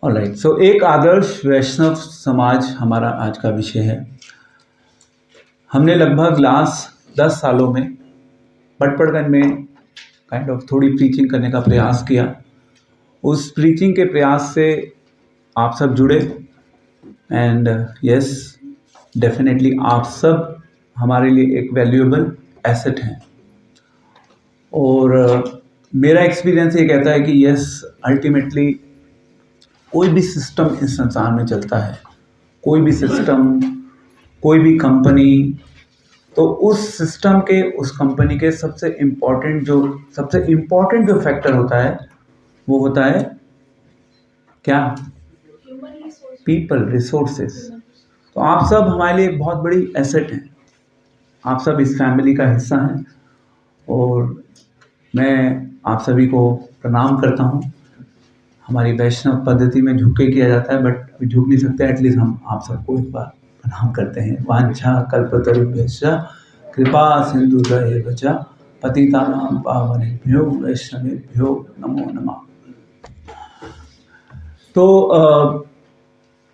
Alright, सो एक आदर्श वैष्णव समाज हमारा आज का विषय है। हमने लगभग लास्ट 10 सालों में पटपड़गंज में काइंड ऑफ थोड़ी प्रीचिंग करने का प्रयास किया। उस प्रीचिंग के प्रयास से आप सब जुड़े एंड यस, डेफिनेटली आप सब हमारे लिए एक वैल्यूएबल एसेट हैं। और मेरा एक्सपीरियंस ये कहता है कि यस, अल्टीमेटली कोई भी सिस्टम इस संसार में चलता है, कोई भी सिस्टम, कोई भी कंपनी, तो उस सिस्टम के, उस कंपनी के सबसे इम्पोर्टेंट जो फैक्टर होता है वो होता है क्या? People resources. तो आप सब हमारे लिए एक बहुत बड़ी एसेट हैं। आप सब इस फैमिली का हिस्सा हैं और मैं आप सभी को प्रणाम करता हूँ। हमारी वैष्णव पद्धति में झुक के किया जाता है, बट अभी झुक नहीं सकते, एटलीस्ट हम आप सबको एक बार प्रणाम करते हैं। वांछा कल्पतरुभ्यश्च कृपा सिंधुभ्यश्च पतितानां पावनेभ्यो वैष्णवेभ्यो नमो नमः। तो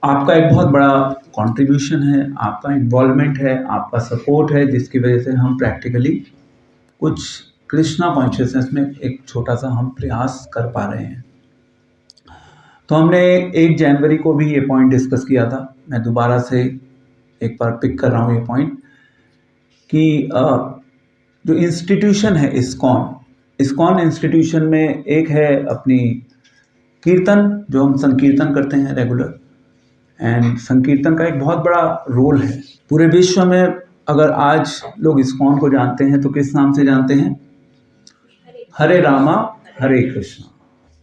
आपका एक बहुत बड़ा कंट्रीब्यूशन है, आपका इन्वॉल्वमेंट है, आपका सपोर्ट है, जिसकी वजह से हम प्रैक्टिकली कुछ कृष्णा कॉन्शियसनेस में एक छोटा सा हम प्रयास कर पा रहे हैं। तो हमने 1 जनवरी को भी ये पॉइंट डिस्कस किया था। मैं दोबारा से एक बार पिक कर रहा हूँ ये पॉइंट कि जो इंस्टीट्यूशन है इस्कॉन इंस्टीट्यूशन में एक है अपनी कीर्तन, जो हम संकीर्तन करते हैं रेगुलर, एंड संकीर्तन का एक बहुत बड़ा रोल है पूरे विश्व में। अगर आज लोग इस्कॉन को जानते हैं तो किस नाम से जानते हैं? Hare Rama Hare Krishna.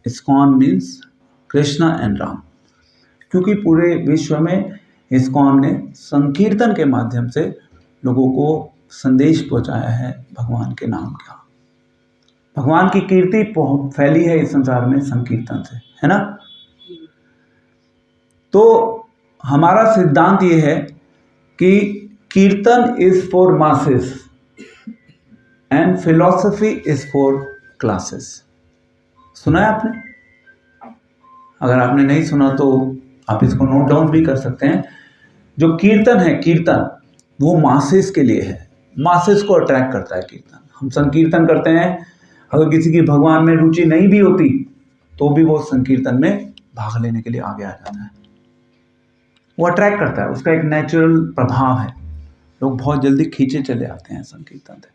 ISKCON means Krishna and Ram, क्योंकि पूरे विश्व में इस्कॉन ने संकीर्तन के माध्यम से लोगों को संदेश पहुंचाया है भगवान के नाम का। भगवान की कीर्ति फैली है इस संसार में संकीर्तन से, है ना। तो हमारा सिद्धांत ये है कि कीर्तन is for masses and philosophy is for classes. सुना है आपने? अगर आपने नहीं सुना तो आप इसको नोट डाउन भी कर सकते हैं। जो कीर्तन है, कीर्तन वो मासेस के लिए है, मासेस को अट्रैक्ट करता है कीर्तन। हम संकीर्तन करते हैं, अगर किसी की भगवान में रुचि नहीं भी होती तो भी वो संकीर्तन में भाग लेने के लिए आगे आ जाता है। वो अट्रैक्ट करता है, उसका एक नेचुरल प्रभाव है, लोग बहुत जल्दी खींचे चले आते हैं संकीर्तन से।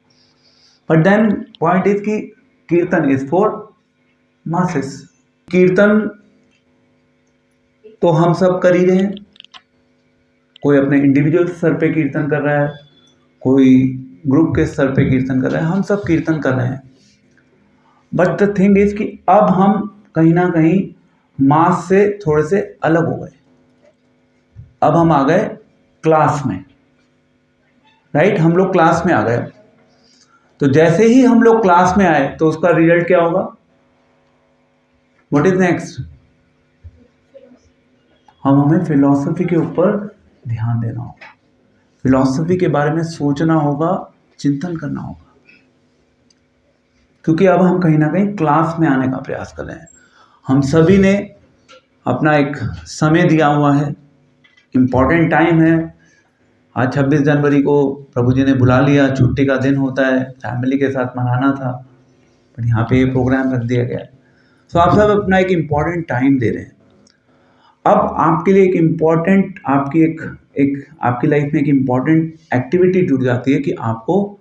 बट देन पॉइंट इज कि कीर्तन इज फॉर मासेस। कीर्तन तो हम सब कर ही रहे हैं, कोई अपने इंडिविजुअल स्तर पे कीर्तन कर रहा है, कोई ग्रुप के स्तर पे कीर्तन कर रहा है, हम सब कीर्तन कर रहे हैं। बट द थिंग इज कि अब हम कहीं ना कहीं मास से थोड़े से अलग हो गए। अब हम आ गए क्लास में, राइट? हम लोग क्लास में आ गए। तो जैसे ही हम लोग क्लास में आए तो उसका रिजल्ट क्या होगा? What is next? हमें फिलॉसफी के ऊपर ध्यान देना होगा, फिलॉसफी के बारे में सोचना होगा, चिंतन करना होगा, क्योंकि अब हम कहीं ना कहीं क्लास में आने का प्रयास कर रहे हैं। हम सभी ने अपना एक समय दिया हुआ है, इम्पॉर्टेंट टाइम है। आज 26 जनवरी को प्रभु जी ने बुला लिया, छुट्टी का दिन होता है, फैमिली के साथ मनाना था, बट यहाँ पे ये प्रोग्राम रख दिया गया है। तो आप सब अपना एक इम्पॉर्टेंट टाइम दे रहे हैं। अब आपके लिए एक इम्पॉर्टेंट, आपकी लाइफ में एक इम्पॉर्टेंट एक्टिविटी जुड़ जाती है कि आपको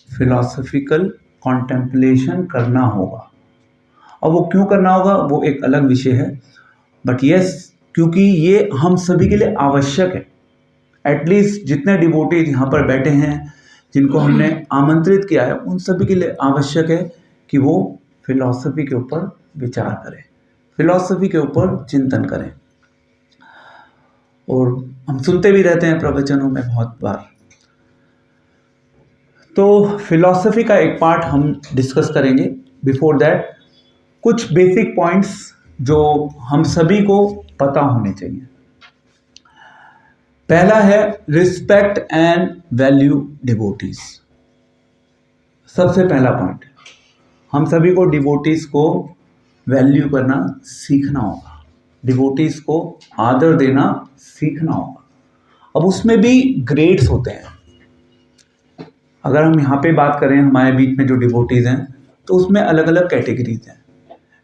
फिलॉसफिकल कॉन्टेम्पलेशन करना होगा। और वो क्यों करना होगा वो एक अलग विषय है, बट यस, क्योंकि ये हम सभी के लिए आवश्यक है। एटलीस्ट जितने डिवोटीज यहाँ पर बैठे हैं, जिनको हमने आमंत्रित किया है, उन सभी के लिए आवश्यक है कि वो फिलॉसफी के ऊपर विचार करें, फिलॉसफी के ऊपर चिंतन करें। और हम सुनते भी रहते हैं प्रवचनों में बहुत बार। तो फिलॉसफी का एक पार्ट हम डिस्कस करेंगे। बिफोर दैट कुछ बेसिक पॉइंट्स जो हम सभी को पता होने चाहिए। पहला है रिस्पेक्ट एंड वैल्यू डिवोटीज। सबसे पहला पॉइंट, हम सभी को डिवोटीज को वैल्यू करना सीखना होगा। डिवोटीज को आदर देना सीखना होगा। अब उसमें भी ग्रेड्स होते हैं। अगर हम यहाँ पे बात करें हमारे बीच में जो डिवोटीज हैं तो उसमें अलग अलग कैटेगरीज हैं।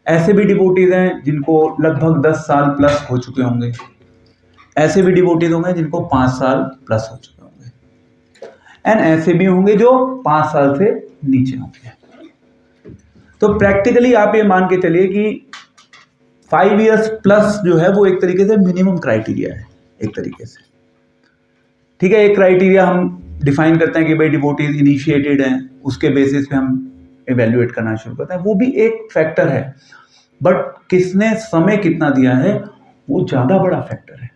ऐसे भी डिवोटीज हैं जिनको लगभग 10 साल प्लस हो चुके होंगे, ऐसे भी डिवोटीज होंगे जिनको 5 साल प्लस हो चुके होंगे, एंड ऐसे भी होंगे जो 5 साल से नीचे होंगे। तो प्रैक्टिकली आप ये मान के चलिए कि 5 इयर्स प्लस जो है वो एक तरीके से मिनिमम क्राइटेरिया है एक तरीके से। ठीक है, एक क्राइटेरिया हम डिफाइन करते हैं कि भाई डिवोटीज इनिशिएटेड हैं, उसके बेसिस पे हम एवेल्युएट करना शुरू करते हैं, वो भी एक फैक्टर है, बट किसने समय कितना दिया है वो ज्यादा बड़ा फैक्टर है।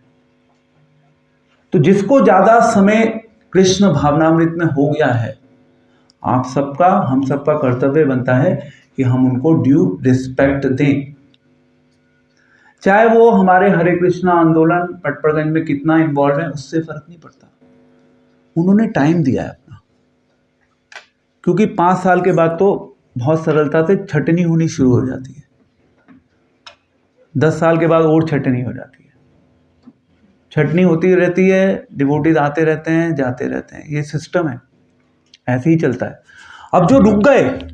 तो जिसको ज्यादा समय कृष्ण भावनामृत में हो गया है, आप सबका हम सबका कर्तव्य बनता है कि हम उनको ड्यू रिस्पेक्ट दें, चाहे वो हमारे हरे कृष्णा आंदोलन पटपड़गंज में कितना इन्वॉल्व है उससे फर्क नहीं पड़ता। उन्होंने टाइम दिया है अपना, क्योंकि 5 साल के बाद तो बहुत सरलता से छटनी होनी शुरू हो जाती है, 10 साल के बाद और छटनी हो जाती है, छटनी होती रहती है, डिवोटीज आते रहते हैं जाते रहते हैं, ये सिस्टम है, ऐसे ही चलता है। अब जो रुक गए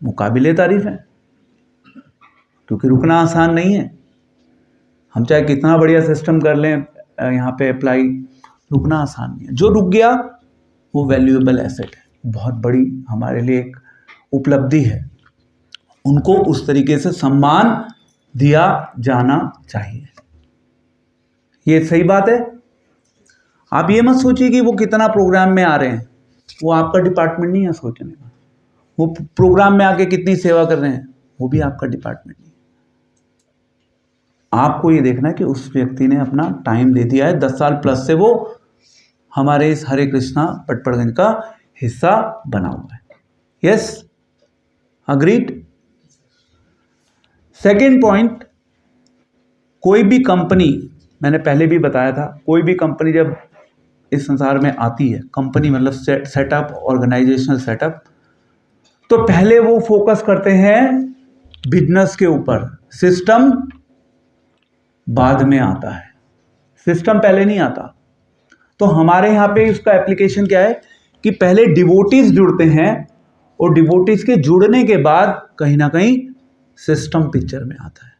मुकाबिले तारीफ है, क्योंकि रुकना आसान नहीं है। हम चाहे कितना बढ़िया सिस्टम कर लें यहाँ पे अप्लाई, रुकना आसान नहीं है। जो रुक गया वो वैल्यूएबल एसेट है, बहुत बड़ी हमारे लिए एक उपलब्धि है, उनको उस तरीके से सम्मान दिया जाना चाहिए। ये सही बात है। आप ये मत सोचिए कि वो कितना प्रोग्राम में आ रहे हैं, वो आपका डिपार्टमेंट नहीं है सोचने का। वो प्रोग्राम में आके कितनी सेवा कर रहे हैं वो भी आपका डिपार्टमेंट नहीं है। आपको ये देखना है कि उस व्यक्ति ने अपना टाइम दे दिया है, 10 साल प्लस से वो हमारे इस हरे कृष्णा पटपड़गंज का हिस्सा बना हुआ है। Yes, agreed. सेकेंड पॉइंट, कोई भी कंपनी, मैंने पहले भी बताया था, कोई भी कंपनी जब इस संसार में आती है, कंपनी मतलब सेटअप, ऑर्गेनाइजेशनल सेटअप, तो पहले वो फोकस करते हैं बिजनेस के ऊपर, सिस्टम बाद में आता है, सिस्टम पहले नहीं आता। तो हमारे यहाँ पे इसका एप्लीकेशन क्या है कि पहले डिवोटीज जुड़ते हैं और डिवोटीज के जुड़ने के बाद कहीं ना कहीं सिस्टम पिक्चर में आता है।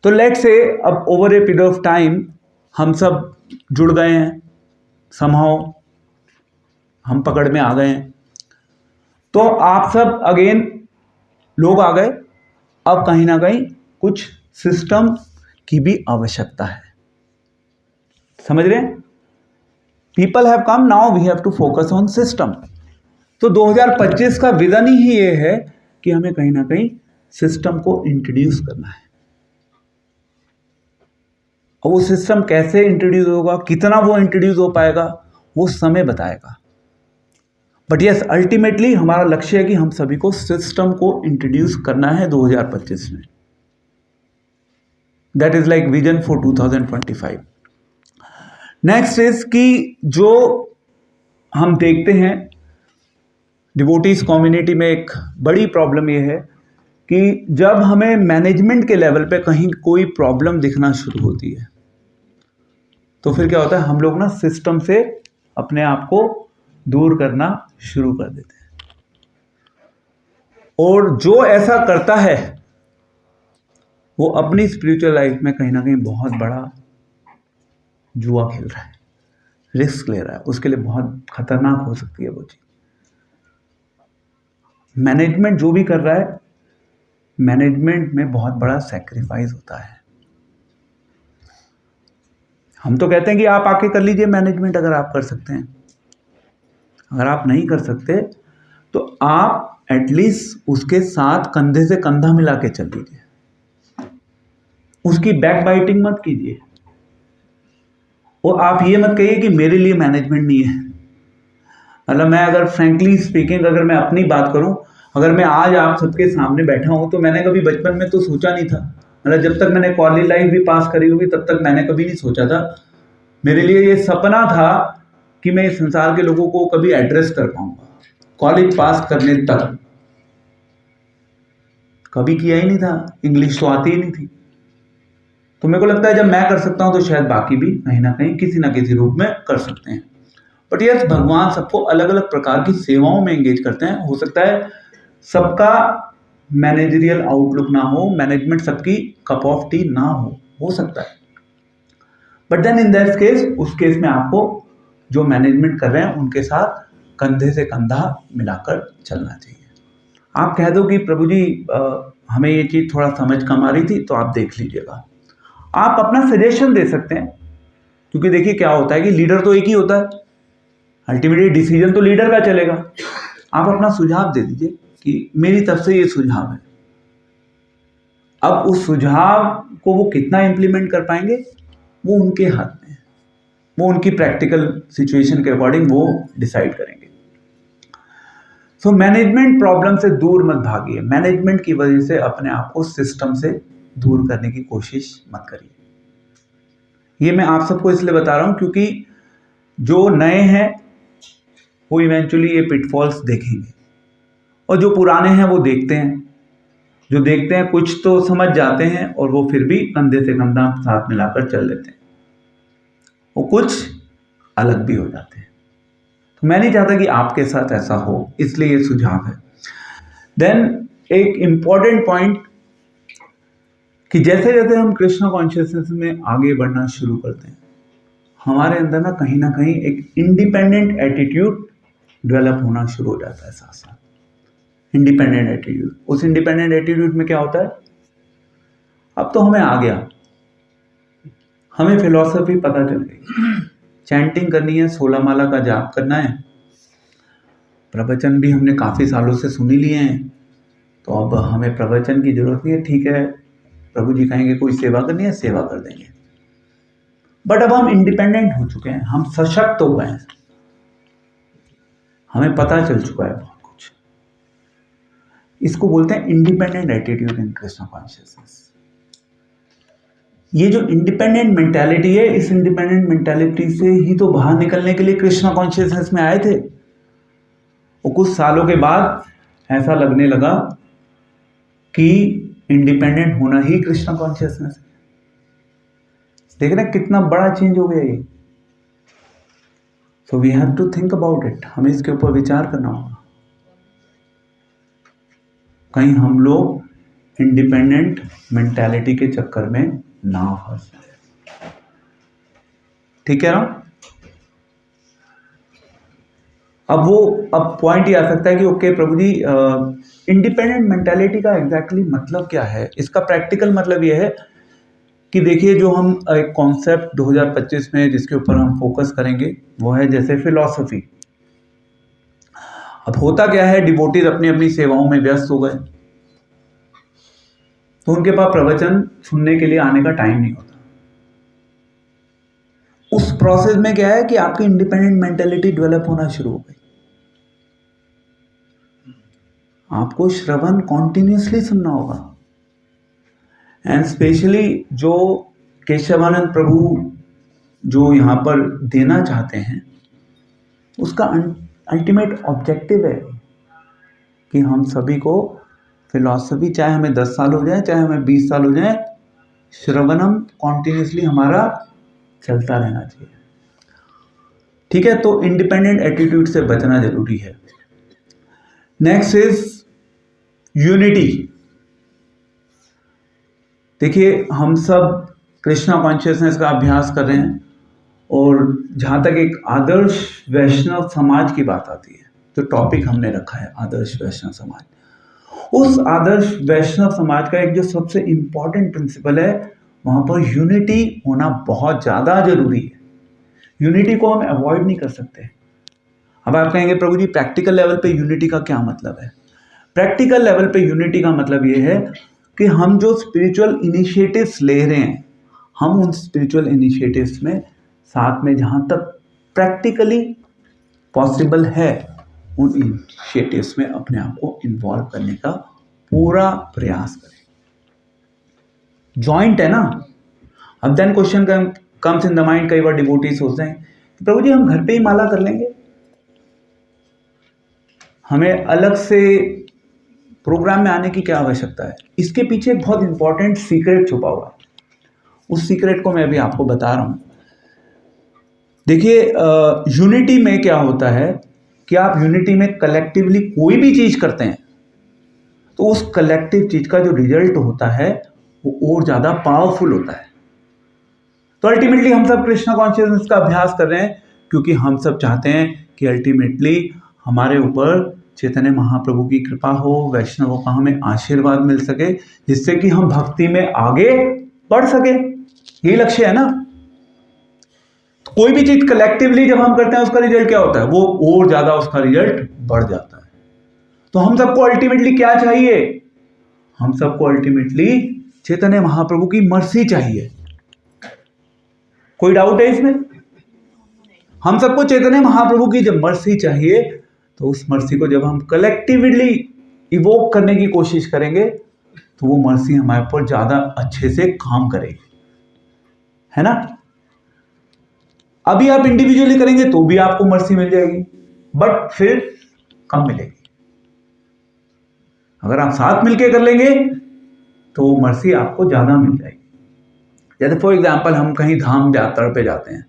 तो लेट से अब over a period of time हम सब जुड़ गए हैं, समहाउ हम पकड़ में आ गए हैं, तो आप सब अगेन लोग आ गए, अब कहीं ना कहीं कुछ सिस्टम की भी आवश्यकता है। समझ रहे हैं? People have come, now we have to focus on system. तो 2025 का विजन ही ये है कि हमें कहीं ना कहीं सिस्टम को इंट्रोड्यूस करना है। और वो सिस्टम कैसे इंट्रोड्यूस होगा, कितना वो इंट्रोड्यूस हो पाएगा, वो समय बताएगा। बट यस, अल्टीमेटली हमारा लक्ष्य है कि हम सभी को सिस्टम को इंट्रोड्यूस करना है 2025 में। That is like vision for 2025। Next is कि जो हम देखते हैं डिवोटीज कम्युनिटी में एक बड़ी प्रॉब्लम ये है कि जब हमें मैनेजमेंट के लेवल पे कहीं कोई प्रॉब्लम दिखना शुरू होती है तो फिर क्या होता है, हम लोग ना सिस्टम से अपने आप को दूर करना शुरू कर देते हैं। और जो ऐसा करता है वो अपनी स्पिरिचुअल लाइफ में कहीं ना कहीं बहुत बड़ा जुआ खेल रहा है, रिस्क ले रहा है, उसके लिए बहुत खतरनाक हो सकती है वो चीज। मैनेजमेंट जो भी कर रहा है, मैनेजमेंट में बहुत बड़ा सैक्रिफाइस होता है। हम तो कहते हैं कि आप आके कर लीजिए मैनेजमेंट अगर आप कर सकते हैं, अगर आप नहीं कर सकते तो आप एटलीस्ट उसके साथ कंधे से कंधा मिला के चल लीजिए, उसकी बैक बाइटिंग मत कीजिए। और आप ये मत कहिए कि मेरे लिए मैनेजमेंट नहीं है। मतलब मैं अगर फ्रैंकली स्पीकिंग अगर मैं अपनी बात करूं, अगर मैं आज आप सबके सामने बैठा हूं तो मैंने कभी बचपन में तो सोचा नहीं था, मतलब जब तक मैंने कॉलेज लाइफ भी पास करी होगी तब तक मैंने कभी नहीं सोचा था। मेरे लिए ये सपना था कि मैं इस संसार के लोगों को कभी एड्रेस कर पाऊंगा, कॉलेज पास करने तक। कभी किया ही नहीं था, इंग्लिश तो आती ही नहीं थी। तो मेरे को लगता है जब मैं कर सकता हूँ तो शायद बाकी भी कहीं ना कहीं किसी ना किसी रूप में कर सकते हैं। बट यस, भगवान सबको अलग अलग प्रकार की सेवाओं में एंगेज करते हैं। हो सकता है सबका मैनेजरियल आउटलुक ना हो, मैनेजमेंट सबकी कप ऑफ टी ना हो सकता है। But then in that case, उस केस में आपको जो मैनेजमेंट कर रहे हैं उनके साथ कंधे से कंधा मिलाकर चलना चाहिए। आप कह दो कि प्रभु जी हमें ये चीज़ थोड़ा समझ कम आ रही थी, तो आप देख लीजिएगा। आप अपना सजेशन दे सकते हैं, क्योंकि देखिए क्या होता है कि लीडर तो एक ही होता है, अल्टीमेटली डिसीजन तो लीडर का चलेगा। आप अपना सुझाव दे दीजिए कि मेरी तरफ से ये सुझाव है। अब उस सुझाव को वो कितना इम्प्लीमेंट कर पाएंगे वो उनके हाथ में है, वो उनकी प्रैक्टिकल सिचुएशन के अकॉर्डिंग वो डिसाइड करेंगे। सो मैनेजमेंट प्रॉब्लम से दूर मत भागिए, मैनेजमेंट की वजह से अपने आप को सिस्टम से दूर करने की कोशिश मत करिए। ये मैं आप सबको इसलिए बता रहा हूं क्योंकि जो नए हैं वो इवेंचुअली ये पिटफॉल्स देखेंगे, और जो पुराने हैं वो देखते हैं, जो देखते हैं कुछ तो समझ जाते हैं और वो फिर भी कंधे से कंधा साथ मिलाकर चल लेते हैं, वो कुछ अलग भी हो जाते हैं। तो मैं नहीं चाहता कि आपके साथ ऐसा हो, इसलिए ये सुझाव है। देन एक इंपॉर्टेंट पॉइंट कि जैसे जैसे हम कृष्णा कॉन्शियसनेस में आगे बढ़ना शुरू करते हैं, हमारे अंदर ना कहीं एक इंडिपेंडेंट एटीट्यूड डेवलप होना शुरू हो जाता है। साथ साथ इंडिपेंडेंट एटीट्यूड, उस इंडिपेंडेंट एटीट्यूड में क्या होता है, अब तो हमें आ गया, हमें फिलॉसफी पता चल गई, चैंटिंग करनी है, 16 माला का जाप करना है, प्रवचन भी हमने काफ़ी सालों से सुन ही लिए हैं, तो अब हमें प्रवचन की जरूरत नहीं है। ठीक है, प्रभु जी कहेंगे कोई सेवा करनी है, सेवा कर देंगे। बट अब हम इंडिपेंडेंट हो चुके हैं, हम सशक्त हो गए हैं, हमें पता चल चुका है बहुत कुछ। इसको बोलते हैं independent attitude in Krishna consciousness. ये जो इंडिपेंडेंट मेंटालिटी है, इस इंडिपेंडेंट मेंटालिटी से ही तो बाहर निकलने के लिए कृष्णा कॉन्शियसनेस में आए थे। और कुछ सालों के बाद ऐसा लगने लगा कि इंडिपेंडेंट होना ही कृष्णा कॉन्शियसनेस है। देख रहे हैं कितना बड़ा चेंज हो गया ये। So we have to think about it, हमें इसके ऊपर विचार करना होगा, कहीं हम लोग इंडिपेंडेंट मेंटालिटी के चक्कर में ना फंस जाए। ठीक है ना? अब पॉइंट ये आ सकता है कि ओके प्रभु जी, इंडिपेंडेंट मेंटालिटी का एग्जैक्टली मतलब क्या है? इसका प्रैक्टिकल मतलब ये है कि देखिए, जो हम एक कॉन्सेप्ट 2025 में जिसके ऊपर हम फोकस करेंगे वो है जैसे फिलॉसफी। अब होता क्या है, डिवोटीज अपनी अपनी सेवाओं में व्यस्त हो गए, तो उनके पास प्रवचन सुनने के लिए आने का टाइम नहीं होता। उस प्रोसेस में क्या है कि आपकी इंडिपेंडेंट मेंटालिटी डेवलप होना शुरू हो गई। आपको श्रवण कॉन्टिन्यूसली सुनना होगा, एंड स्पेशली जो केशवानंद प्रभु जो यहाँ पर देना चाहते हैं, उसका अल्टीमेट ऑब्जेक्टिव है कि हम सभी को फिलॉसफी, चाहे हमें 10 साल हो जाए, चाहे हमें 20 साल हो जाए, श्रवणम कॉन्टिन्यूसली हमारा चलता रहना चाहिए। ठीक है, तो इंडिपेंडेंट एटीट्यूड से बचना जरूरी है। Next is unity. देखिए, हम सब कृष्णा कॉन्शियसनेस का अभ्यास कर रहे हैं, और जहाँ तक एक आदर्श वैष्णव समाज की बात आती है, जो टॉपिक हमने रखा है आदर्श वैष्णव समाज, उस आदर्श वैष्णव समाज का एक जो सबसे इम्पॉर्टेंट प्रिंसिपल है, वहाँ पर यूनिटी होना बहुत ज़्यादा जरूरी है। यूनिटी को हम अवॉइड नहीं कर सकते। अब आप कहेंगे प्रभु जी प्रैक्टिकल लेवल पे यूनिटी का क्या मतलब है? प्रैक्टिकल लेवल पे यूनिटी का मतलब ये है कि हम जो स्पिरिचुअल इनिशिएटिव्स ले रहे हैं, हम उन स्पिरिचुअल इनिशिएटिव्स में साथ में जहाँ तक प्रैक्टिकली पॉसिबल है, उन इनिशिएटिव्स में अपने आप को इन्वॉल्व करने का पूरा प्रयास करें। जॉइंट है ना। अब then question comes in the mind, कई बार डिवोटी सोचते हैं प्रभु जी हम घर पे ही माला कर लेंगे, हमें अलग से प्रोग्राम में आने की क्या आवश्यकता है? इसके पीछे एक बहुत इंपॉर्टेंट सीक्रेट छुपा हुआ है। उस सीक्रेट को मैं अभी आपको बता रहा हूं। देखिए, यूनिटी में क्या होता है कि आप यूनिटी में कलेक्टिवली कोई भी चीज करते हैं तो उस कलेक्टिव चीज का जो रिजल्ट होता है वो और ज्यादा पावरफुल होता है। तो अल्टीमेटली हम सब कृष्णा कॉन्शियसनेस का अभ्यास कर रहे हैं क्योंकि हम सब चाहते हैं कि अल्टीमेटली हमारे ऊपर चैतन्य महाप्रभु की कृपा हो, वैष्णवों का हमें आशीर्वाद मिल सके, जिससे कि हम भक्ति में आगे बढ़ सके। यही लक्ष्य है ना। कोई भी चीज कलेक्टिवली जब हम करते हैं उसका रिजल्ट क्या होता है? वो और ज्यादा उसका रिजल्ट बढ़ जाता है। तो हम सबको अल्टीमेटली क्या चाहिए? हम सबको अल्टीमेटली चैतन्य महाप्रभु की मर्सी चाहिए। कोई डाउट है इसमें? हम सबको चैतन्य महाप्रभु की जब मर्सी चाहिए तो उस मर्सी को जब हम कलेक्टिवली इवोक करने की कोशिश करेंगे तो वो मर्सी हमारे ऊपर ज्यादा अच्छे से काम करेगी, है ना। अभी आप इंडिविजुअली करेंगे तो भी आपको मर्सी मिल जाएगी, बट फिर कम मिलेगी। अगर आप साथ मिलकर कर लेंगे तो वो मर्सी आपको ज्यादा मिल जाएगी। जैसे फॉर एग्जाम्पल हम कहीं धाम यात्रा पे जाते हैं,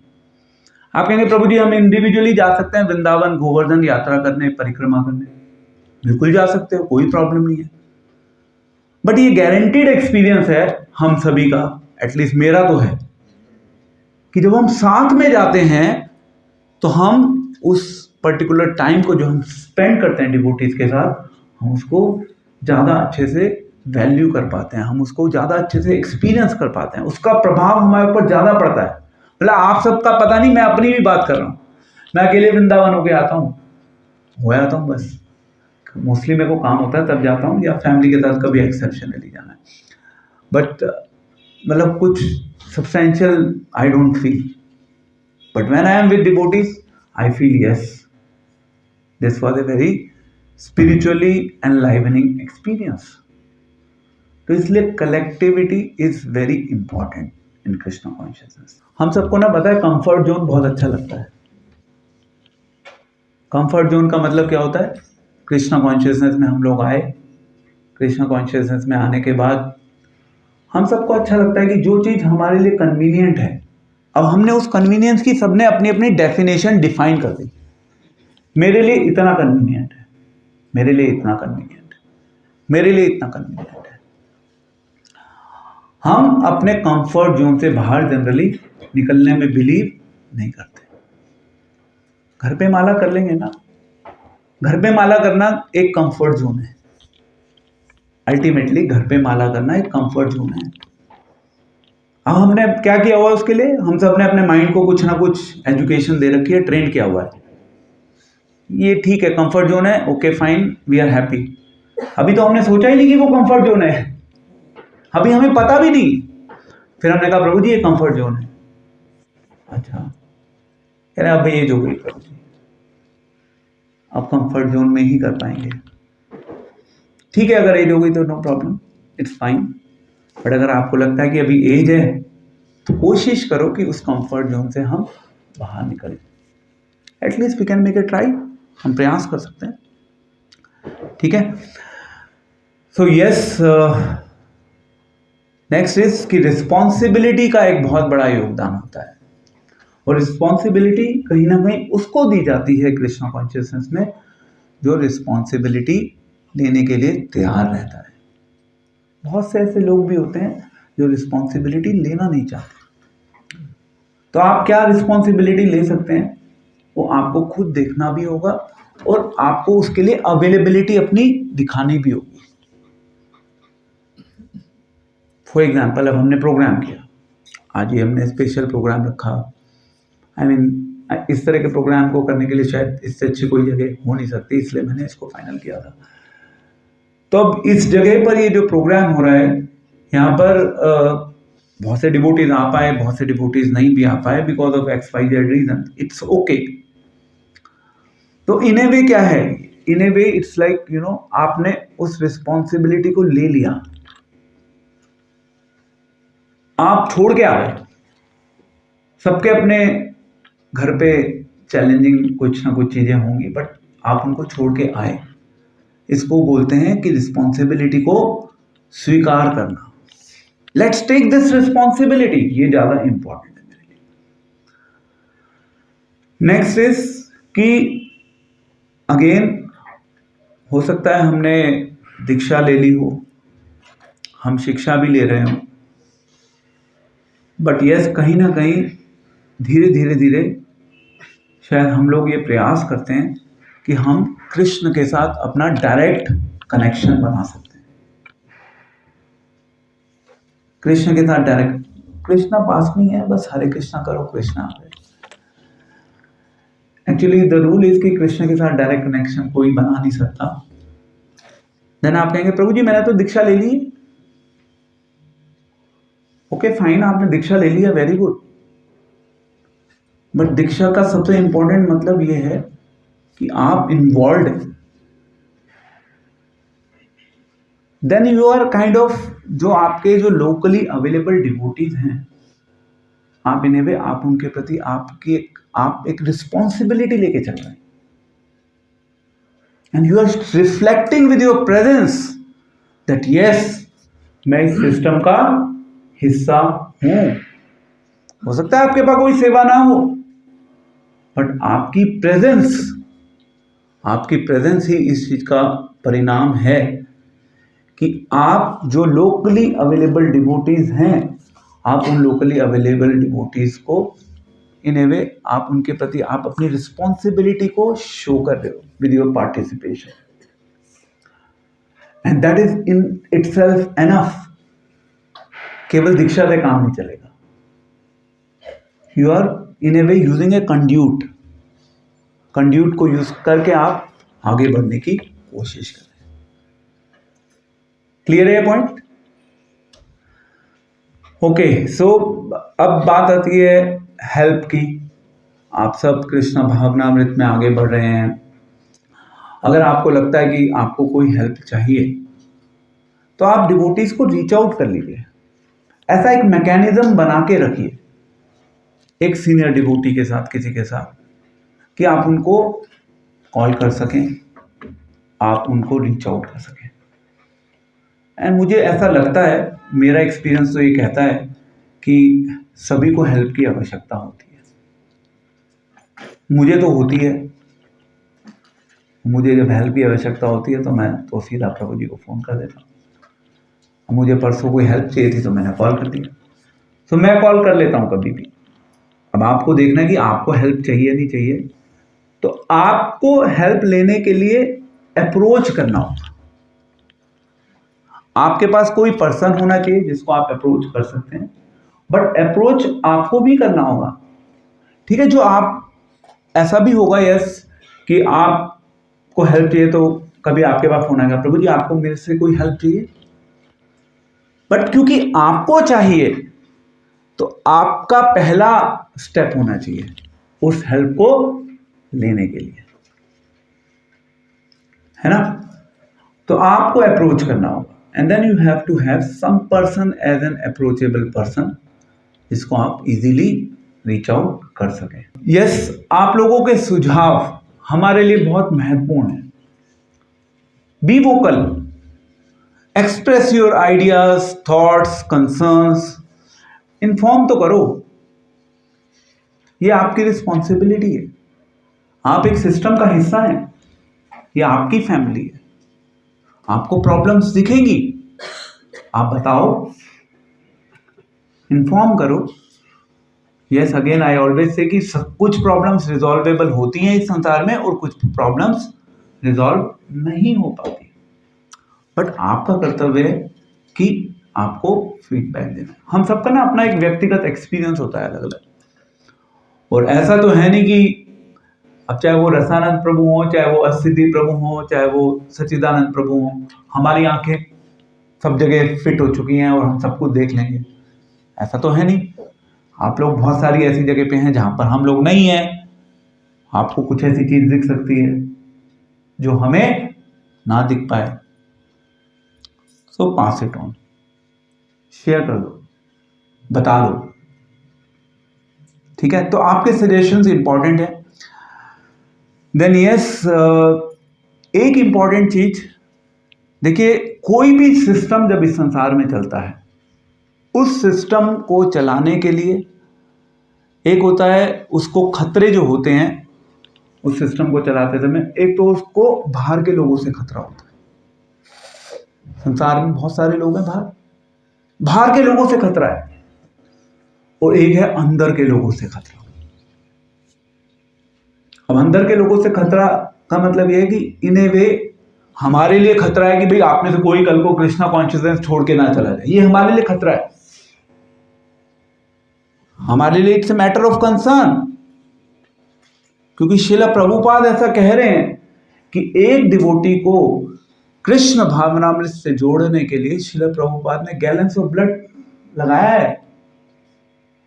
आप कहेंगे प्रभु जी हम इंडिविजुअली जा सकते हैं वृंदावन गोवर्धन यात्रा करने, परिक्रमा करने? बिल्कुल जा सकते हो, कोई प्रॉब्लम नहीं है। बट ये गारंटीड एक्सपीरियंस है हम सभी का, एटलीस्ट मेरा तो है, कि जब हम साथ में जाते हैं तो हम उस पर्टिकुलर टाइम को जो हम स्पेंड करते हैं डिवोटीज के साथ, हम उसको ज़्यादा अच्छे से वैल्यू कर पाते हैं, हम उसको ज़्यादा अच्छे से एक्सपीरियंस कर पाते हैं, उसका प्रभाव हमारे ऊपर ज़्यादा पड़ता है। मतलब आप सबका पता नहीं, मैं अपनी भी बात कर रहा हूँ। मैं अकेले वृंदावन होके आता हूँ, हो आता हूँ बस। मोस्टली मेरे को काम होता है तब जाता हूँ, या फैमिली के साथ कभी एक्सेप्शनली जाना है। बट मतलब कुछ substantial I don't feel, but when I am with devotees I feel yes, this was a very spiritually enlivening experience. तो इसलिए collectivity is very important in Krishna consciousness. हम सबको ना पता है कंफर्ट जोन बहुत अच्छा लगता है। कंफर्ट जोन का मतलब क्या होता है? कृष्णा कॉन्शियसनेस में हम लोग आए, कृष्णा कॉन्शियसनेस में आने के बाद हम सबको अच्छा लगता है कि जो चीज हमारे लिए कन्वीनियंट है, अब हमने उस कन्वीनियंस की सबने अपनी अपनी डेफिनेशन डिफाइन कर दी। मेरे लिए इतना कन्वीनियंट है, मेरे लिए इतना कन्वीनियंट है, मेरे लिए इतना कन्वीनियंट है। हम अपने कंफर्ट जोन से बाहर जनरली निकलने में बिलीव नहीं करते। घर पे माला कर लेंगे ना, घर पे माला करना एक कंफर्ट जोन है। अल्टीमेटली घर पे माला करना एक कंफर्ट जोन है। अब हमने क्या किया हुआ है उसके लिए? हम सब ने अपने माइंड को कुछ ना कुछ एजुकेशन दे रखी है, ट्रेन किया हुआ है। ये ठीक है, कंफर्ट जोन है, okay fine, we are happy. अभी तो हमने सोचा ही नहीं कि वो कंफर्ट जोन है, अभी हमें पता भी नहीं। फिर हमने कहा प्रभु जी ये कंफर्ट जोन है। अच्छा, कह रहे अब एज हो गई प्रभु जी, अब कंफर्ट जोन में ही कर पाएंगे। ठीक है, अगर एज हो गई तो no problem, it's fine. But अगर आपको लगता है कि अभी एज है तो कोशिश करो कि उस कंफर्ट जोन से हम बाहर निकलें। At least we can make a try, हम प्रयास कर सकते हैं। ठीक है, सो यस, नेक्स्ट इज कि रिस्पॉन्सिबिलिटी का एक बहुत बड़ा योगदान होता है। और रिस्पॉन्सिबिलिटी कहीं ना कहीं उसको दी जाती है कृष्णा कॉन्शियसनेस में जो रिस्पॉन्सिबिलिटी लेने के लिए तैयार रहता है। बहुत से ऐसे लोग भी होते हैं जो रिस्पॉन्सिबिलिटी लेना नहीं चाहते। तो आप क्या रिस्पॉन्सिबिलिटी ले सकते हैं वो आपको खुद देखना भी होगा और आपको उसके लिए अवेलेबिलिटी अपनी दिखानी भी होगी। फॉर एग्जाम्पल, अब हमने प्रोग्राम किया, आज ही हमने स्पेशल प्रोग्राम रखा। आई मीन इस तरह के प्रोग्राम को करने के लिए शायद इससे अच्छी कोई जगह हो नहीं सकती, इसलिए मैंने इसको फाइनल किया था। तो अब इस जगह पर ये जो प्रोग्राम हो रहा है, यहाँ पर बहुत से डिवोटीज आ पाए, बहुत से डिवोटीज नहीं भी आ पाए because of XYZ reason, it's okay. तो इन ए वे क्या है, in a way it's like you know, आपने उस रिस्पॉन्सिबिलिटी को ले लिया, आप छोड़ के आ गए। सबके अपने घर पे चैलेंजिंग कुछ ना कुछ चीजें होंगी, बट आप उनको छोड़ के आए। इसको बोलते हैं कि रिस्पॉन्सिबिलिटी को स्वीकार करना। लेट्स टेक दिस रिस्पॉन्सिबिलिटी, ये ज्यादा इंपॉर्टेंट है मेरे लिए। नेक्स्ट इज कि अगेन हो सकता है हमने दीक्षा ले ली हो, हम शिक्षा भी ले रहे हो, बट यस कहीं ना कहीं धीरे धीरे शायद हम लोग ये प्रयास करते हैं कि हम कृष्ण के साथ अपना डायरेक्ट कनेक्शन बना सकते हैं। कृष्ण के साथ डायरेक्ट, कृष्णा पास नहीं है, बस हरे कृष्णा करो, कृष्णा आ गए। एक्चुअली द रूल इज कि कृष्ण के साथ डायरेक्ट कनेक्शन कोई बना नहीं सकता। देन आप कहेंगे प्रभु जी मैंने तो दीक्षा ले ली। ओके फाइन, आपने दीक्षा ले लिया, वेरी गुड, बट दीक्षा का सबसे इंपॉर्टेंट मतलब यह है कि आप इन्वॉल्व हैं। Then you are kind of, जो आपके जो लोकली अवेलेबल डिवोटीज हैं, आप इन ए वे आप उनके प्रति आप एक रिस्पॉन्सिबिलिटी लेके चल रहे हैं, and you are reflecting with your presence that yes मैं इस सिस्टम का हिस्सा हूं। हो सकता है आपके पास कोई सेवा ना हो, बट आपकी प्रेजेंस ही इस चीज का परिणाम है कि आप जो लोकली अवेलेबल डिवोटीज हैं, आप उन लोकली अवेलेबल डिवोटीज को इन ए वे आप उनके प्रति आप अपनी रिस्पॉन्सिबिलिटी को शो कर रहे हो with your participation, and that is in itself enough. केवल दीक्षा से काम नहीं चलेगा, you are in a way using a conduit को यूज करके आप आगे बढ़ने की कोशिश कर रहे हैं। क्लियर है ये पॉइंट? ओके, सो अब बात आती है हेल्प की। आप सब कृष्ण भावनामृत में आगे बढ़ रहे हैं। अगर आपको लगता है कि आपको कोई हेल्प चाहिए तो आप डिवोटीज को रीच आउट कर लीजिए। ऐसा एक मैकेनिज्म बना के रखिए एक सीनियर डिवोटी के साथ, किसी के साथ, कि आप उनको कॉल कर सकें, आप उनको रीच आउट कर सकें। एंड मुझे ऐसा लगता है, मेरा एक्सपीरियंस तो ये कहता है कि सभी को हेल्प की आवश्यकता होती है। मुझे तो होती है, मुझे जब हेल्प की आवश्यकता होती है तो मैं तो सीधा प्रभु जी को फ़ोन कर देता हूँ। मुझे परसों कोई हेल्प चाहिए थी तो मैंने कॉल कर दिया, तो मैं कॉल कर लेता हूँ कभी भी। अब आपको देखना है कि आपको हेल्प चाहिए नहीं चाहिए, तो आपको हेल्प लेने के लिए अप्रोच करना होगा। आपके पास कोई पर्सन होना चाहिए जिसको आप अप्रोच कर सकते हैं, बट अप्रोच आपको भी करना होगा, ठीक है? जो आप ऐसा भी होगा यस कि आपको हेल्प चाहिए तो कभी आपके पास फोन आएगा, प्रभु जी आपको मेरे से कोई हेल्प चाहिए, बट क्योंकि आपको चाहिए तो आपका पहला स्टेप होना चाहिए उस हेल्प को लेने के लिए, है ना? तो आपको अप्रोच करना होगा, and then you have to have some person as an approachable person जिसको आप इजीली रीच आउट कर सकें। यस, आप लोगों के सुझाव हमारे लिए बहुत महत्वपूर्ण है। Be vocal, express your ideas, thoughts, concerns, inform तो करो। ये आपकी रिस्पॉन्सिबिलिटी है। आप एक सिस्टम का हिस्सा हैं, ये आपकी फैमिली है। आपको प्रॉब्लम्स दिखेंगी, आप बताओ, इन्फॉर्म करो। Yes, again I always say कि कुछ प्रॉब्लम्स रिजॉल्वेबल होती हैं इस संसार में और कुछ प्रॉब्लम्स रिजॉल्व नहीं हो पाती, बट आपका कर्तव्य है कि आपको फीडबैक देना। हम सबका ना अपना एक व्यक्तिगत एक्सपीरियंस होता है अलग अलग, और ऐसा तो है नहीं कि अब चाहे वो रसानंद प्रभु हो, चाहे वो असिद्धि प्रभु हो, चाहे वो सच्चिदानंद प्रभु हो, हमारी आंखें सब जगह फिट हो चुकी हैं और हम सब कुछ देख लेंगे, ऐसा तो है नहीं। आप लोग बहुत सारी ऐसी जगह पे हैं जहां पर हम लोग नहीं हैं। आपको कुछ ऐसी चीज दिख सकती है जो हमें ना दिख पाए, सो पास इट ऑन, शेयर कर दो, बता दो, ठीक है? तो आपके सजेशंस इंपॉर्टेंट है। देन यस, एक इंपॉर्टेंट चीज देखिए, कोई भी सिस्टम जब इस संसार में चलता है, उस सिस्टम को चलाने के लिए एक होता है, उसको खतरे जो होते हैं उस सिस्टम को चलाते समय, एक तो उसको बाहर के लोगों से खतरा होता है। संसार में बहुत सारे लोग हैं, बाहर के लोगों से खतरा है, और एक है अंदर के लोगों से खतरा। अब अंदर के लोगों से खतरा का मतलब यह है कि इन ए वे हमारे लिए खतरा है कि भाई आप में से कोई कल को कृष्णा कॉन्शियसनेस छोड़ के ना चला जाए, ये हमारे लिए खतरा है, हमारे लिए it's a matter of concern. क्योंकि श्रील प्रभुपाद ऐसा कह रहे हैं कि एक डिवोटी को कृष्ण भावनामृत से जोड़ने के लिए श्रील प्रभुपाद ने गैलन्स ऑफ ब्लड लगाया है।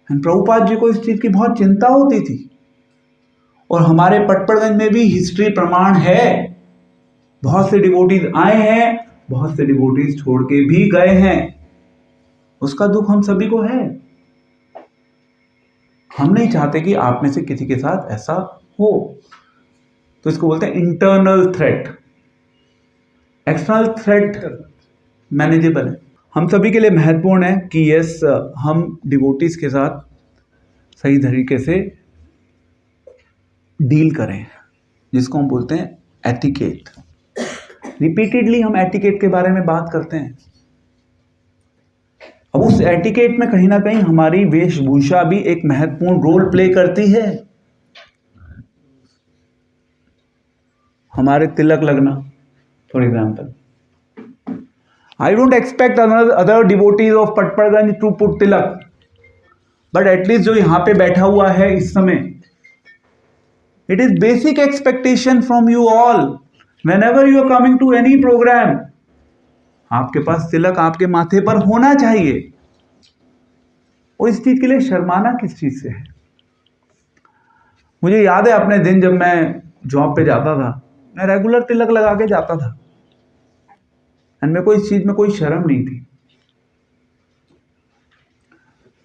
प्रभुपाद जी को इस चीज की बहुत चिंता होती थी, और हमारे पटपड़गंज में भी हिस्ट्री प्रमाण है, बहुत से डिवोटीज आए हैं, बहुत से डिवोटीज छोड़ के भी गए हैं, उसका दुख हम सभी को है। हम नहीं चाहते कि आप में से किसी के साथ ऐसा हो, तो इसको बोलते हैं internal threat. External threat manageable है। हम सभी के लिए महत्वपूर्ण है कि यस, हम डिवोटीज के साथ सही तरीके से डील करें, जिसको हम बोलते हैं एटिकेट। रिपीटेडली हम एटिकेट के बारे में बात करते हैं। अब उस एटिकेट में कहीं ना कहीं हमारी वेशभूषा भी एक महत्वपूर्ण रोल प्ले करती है। हमारे तिलक लगना, for example, I don't expect other devotees of Patparganj to put तिलक, बट एटलीस्ट जो यहां पे बैठा हुआ है इस समय, it is basic expectation from you all, whenever you are coming to any program, आपके पास तिलक आपके माथे पर होना चाहिए। और इस चीज के लिए शर्माना किस चीज से है? मुझे याद है अपने दिन जब मैं जॉब पे जाता था, मैं रेगुलर तिलक लगा के जाता था, एंड मेरे को इस चीज में कोई शर्म नहीं थी।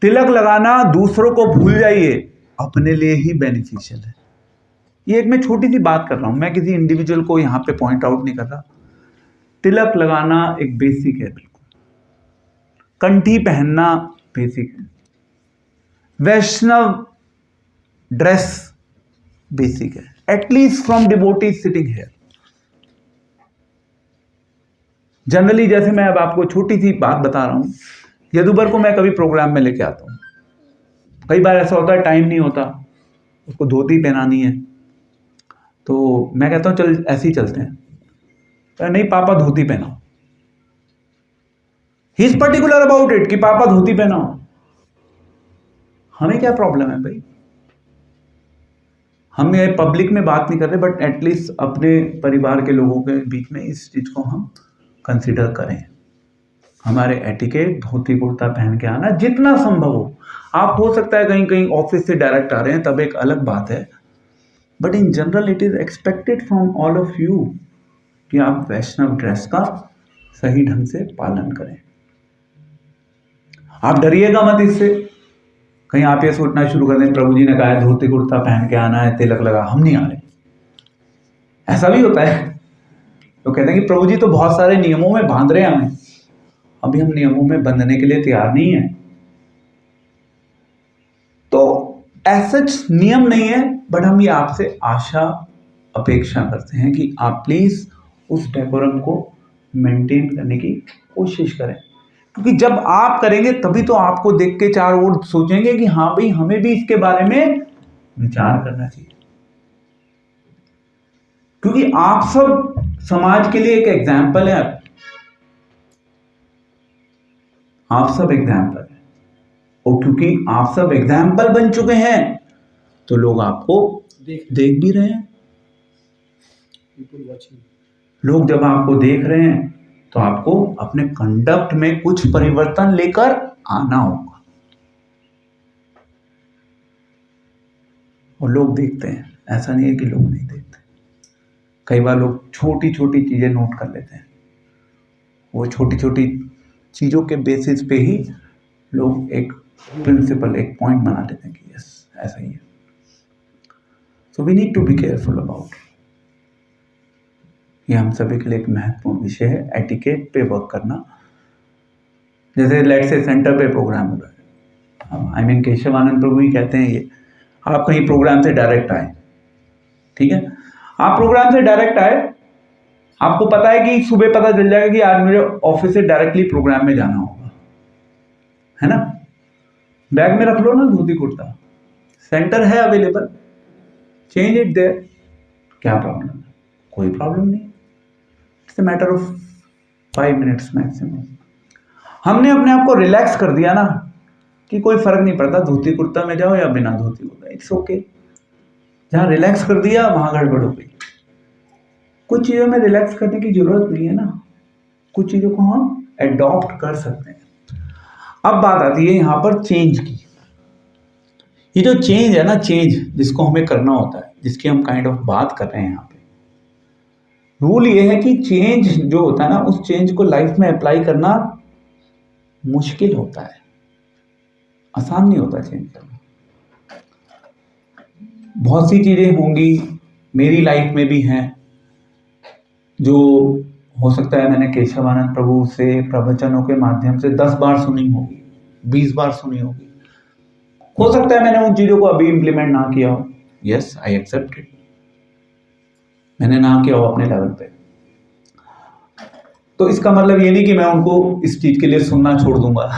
तिलक लगाना दूसरों को भूल जाइए, अपने लिए ही बेनिफिशियल है। ये एक मैं छोटी सी बात कर रहा हूं, मैं किसी इंडिविजुअल को यहां पे पॉइंट आउट नहीं कर रहा। तिलक लगाना एक बेसिक है, बिल्कुल। कंठी पहनना बेसिक है। वैष्णव ड्रेस बेसिक है, at least from devotees sitting here. Generally जैसे मैं अब आपको छोटी सी बात बता रहा हूं, यदुबर को मैं कभी प्रोग्राम में लेके आता हूं, कई बार ऐसा होता है टाइम नहीं होता, उसको धोती पहनानी है, तो मैं कहता हूं चल ऐसे ही चलते हैं। नहीं पापा धोती पहनाओ, he is particular about it कि पापा धोती पहनाओ। हमें क्या प्रॉब्लम है भाई? हम ये पब्लिक में बात नहीं कर रहे, बट एटलीस्ट अपने परिवार के लोगों के बीच में इस चीज को हम कंसिडर करें। हमारे एटिकेट धोती कुर्ता पहन के आना जितना संभव हो। आप हो सकता है कहीं कहीं ऑफिस से डायरेक्ट आ रहे हैं, तब एक अलग बात है, but in general it is expected from all of you कि आप वैष्णव ड्रेस का सही ढंग से पालन करें। आप डरिएगा मत इससे, कहीं आप ये सोचना शुरू कर दें प्रभु जी ने कहा है धोती कुर्ता पहन के आना है, तिलक लगा, हम नहीं आ रहे। ऐसा भी होता है, तो कहते हैं कि प्रभु जी तो बहुत सारे नियमों में बांध रहे हैं हमें, अभी हम नियमों में बंधने के लिए तैयार नहीं है। तो ऐसा नियम नहीं है, बट हम ये आपसे आशा अपेक्षा करते हैं कि आप प्लीज उस डेकोरम को मेंटेन करने की कोशिश करें, क्योंकि जब आप करेंगे तभी तो आपको देख के चार और सोचेंगे कि हाँ भाई हमें भी इसके बारे में विचार करना चाहिए। क्योंकि आप सब समाज के लिए एक एग्जाम्पल है, आप सब एग्जाम्पल है, और क्योंकि आप सब एग्जाम्पल बन चुके हैं तो लोग आपको देख भी रहे हैं। लोग जब आपको देख रहे हैं तो आपको अपने कंडक्ट में कुछ परिवर्तन लेकर आना होगा, और लोग देखते हैं, ऐसा नहीं है कि लोग नहीं देखते। कई बार लोग छोटी छोटी चीजें नोट कर लेते हैं, वो छोटी छोटी चीजों के बेसिस पे ही लोग एक प्रिंसिपल, एक पॉइंट बना लेते हैं कि यस ऐसा ही है। So we need to be careful about ये हम सभी के लिए एक महत्वपूर्ण विषय है, एटिकेट पे वर्क करना। जैसे लेट्स से सेंटर पे प्रोग्राम हो रहा है, आई मीन केशवानंद प्रभु ही कहते हैं ये, आप कहीं प्रोग्राम से डायरेक्ट आए, ठीक है, आप प्रोग्राम से डायरेक्ट आए, आपको पता है कि सुबह पता चल जाएगा कि आज मेरे ऑफिस से डायरेक्टली प्रोग्राम में जाना होगा, है ना, बैग में रख लो ना धोती कुर्ता, सेंटर है अवेलेबल, चेंज इट देयर, क्या प्रॉब्लम है? कोई प्रॉब्लम नहीं, it's a matter of 5 minutes maximum. हमने अपने आप को रिलैक्स कर दिया ना कि कोई फर्क नहीं पड़ता धोती कुर्ता में जाओ या बिना धोती कुर्ता, इट्स ओके। जहां रिलैक्स कर दिया वहां गड़बड़ हो गई। कुछ चीजों में रिलैक्स करने की जरूरत नहीं है ना, कुछ चीजों को हम एडॉप्ट कर सकते हैं। अब बात आती है यहां पर चेंज की। ये जो चेंज है ना, चेंज जिसको हमें करना होता है, जिसकी हम काइंड ऑफ बात कर रहे हैं यहाँ पे, रूल ये है कि चेंज जो होता है ना, उस चेंज को लाइफ में अप्लाई करना मुश्किल होता है, आसान नहीं होता चेंज करना। बहुत सी चीजें होंगी, मेरी लाइफ में भी हैं, जो हो सकता है मैंने केशवानंद प्रभु से प्रवचनों के माध्यम से 10 बार सुनी होगी, 20 बार सुनी होगी। हो सकता है मैंने उन चीजों को अभी इंप्लीमेंट ना किया हो, यस आई एक्सेप्ट इट, मैंने ना किया हो अपने लेवल पे, तो इसका मतलब ये नहीं कि मैं उनको इस चीज के लिए सुनना छोड़ दूंगा,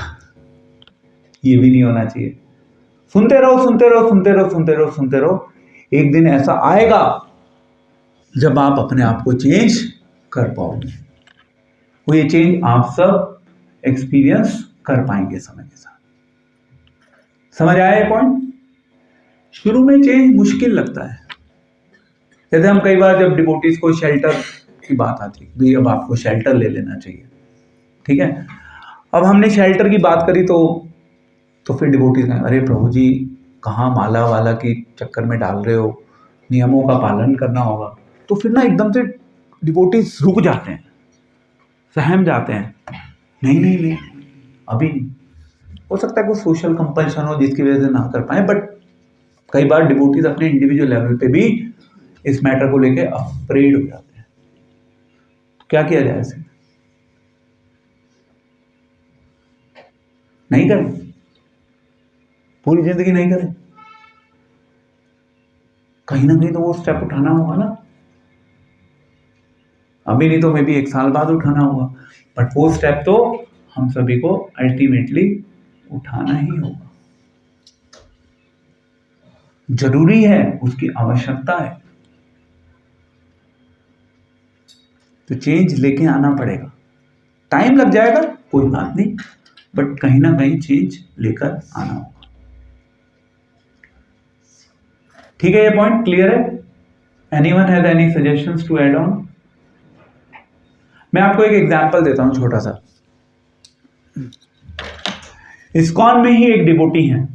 ये भी नहीं होना चाहिए। सुनते रहो सुनते रहो सुनते रहो सुनते रहो सुनते रहो, एक दिन ऐसा आएगा जब आप अपने आप को चेंज कर पाओगे। वो ये चेंज आप सब एक्सपीरियंस कर पाएंगे समय के साथ। समझ आया ये पॉइंट? शुरू में चेंज मुश्किल लगता है। जैसे हम कई बार जब डिवोटीज को शेल्टर की बात आती है, भाई अब आपको शेल्टर ले लेना चाहिए, ठीक है, अब हमने शेल्टर की बात करी तो फिर डिवोटीज कहें अरे प्रभु जी कहाँ माला वाला के चक्कर में डाल रहे हो, नियमों का पालन करना होगा। तो फिर ना एकदम से डिवोटीज रुक जाते हैं, सहम जाते हैं, नहीं नहीं नहीं अभी नहीं। हो सकता है कोई सोशल कंपल्शन हो जिसकी वजह से ना कर पाए, बट कई बार डिवोटीज अपने इंडिविजुअल लेवल पे भी इस मैटर को लेके अफ्रेड हो जाते हैं। तो क्या किया जाए इसे? नहीं करें, पूरी जिंदगी नहीं करें, कहीं ना कहीं तो वो स्टेप उठाना होगा ना, अभी नहीं तो मे बी 1 साल बाद उठाना होगा, बट वो स्टेप तो हम सभी को अल्टीमेटली उठाना ही होगा, जरूरी है, उसकी आवश्यकता है। तो चेंज लेके आना पड़ेगा, टाइम लग जाएगा कोई बात नहीं, बट कहीं ना कहीं चेंज लेकर आना होगा। ठीक है, ये पॉइंट क्लियर है? Anyone has any suggestions to add on? मैं आपको एक एग्जांपल देता हूं छोटा सा। इस्कॉन में ही एक डिवोटी है,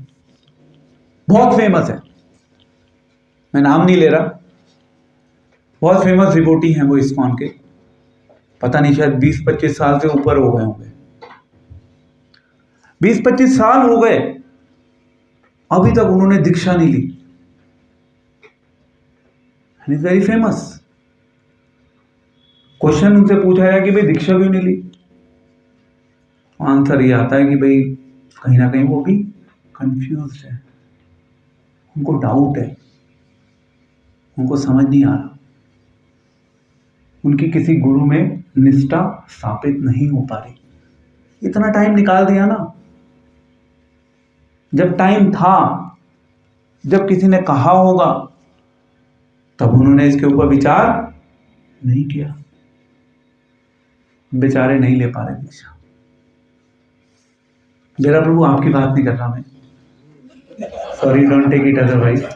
बहुत फेमस है, मैं नाम नहीं ले रहा, बहुत फेमस डिवोटी हैं वो इस्कॉन के, पता नहीं शायद 20-25 साल से ऊपर हो गए होंगे, 20-25 साल हो गए, अभी तक उन्होंने दीक्षा नहीं ली। Is very famous. क्वेश्चन उनसे पूछा गया कि भाई दीक्षा क्यों नहीं ली, आंसर ये आता है कि भाई कहीं ना कहीं वो भी कंफ्यूज है, उनको डाउट है, उनको समझ नहीं आ रहा, उनकी किसी गुरु में निष्ठा स्थापित नहीं हो पा रही। इतना टाइम निकाल दिया ना, जब टाइम था, जब किसी ने कहा होगा तब उन्होंने इसके ऊपर विचार नहीं किया, बेचारे नहीं ले पा रहे दीक्षा। मेरा प्रभु आपकी बात नहीं कर रहा मैं, sorry don't take it otherwise,